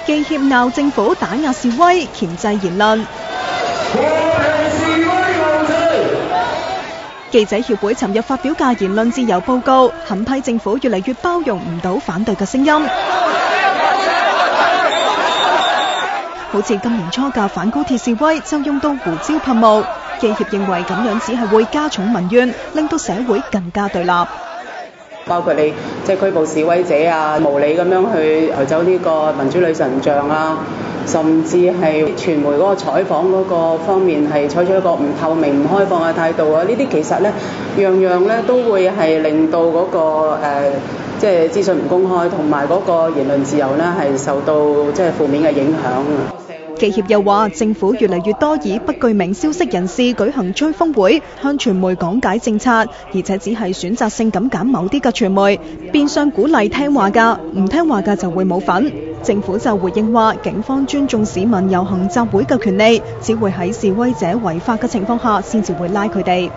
記協鬧政府打壓示威，鉗制言論。記者協會尋日發表嘅言論自由報告，狠批政府越嚟越包容唔到反對嘅聲音。好似今年初嘅反高鐵示威就用到胡椒噴霧，記協認為咁樣只係會加重民怨，令到社會更加對立。包括你即係拘捕示威者啊，無理咁樣去抬走呢個民主女神像啊，甚至係傳媒嗰個採訪嗰個方面係採取一個唔透明、唔開放嘅態度啊，呢啲其實咧樣樣咧都會係令到嗰個即係資訊唔公開，同埋嗰個言論自由咧係受到即係負面嘅影響啊。記協又話，政府越嚟越多以不具名消息人士舉行追風會，向傳媒講解政策，而且只係選擇性咁揀某啲嘅傳媒，變相鼓勵聽話㗎，唔聽話㗎就會冇份。政府就回應話，警方尊重市民遊行集會嘅權利，只會喺示威者違法嘅情況下先至會拉佢哋。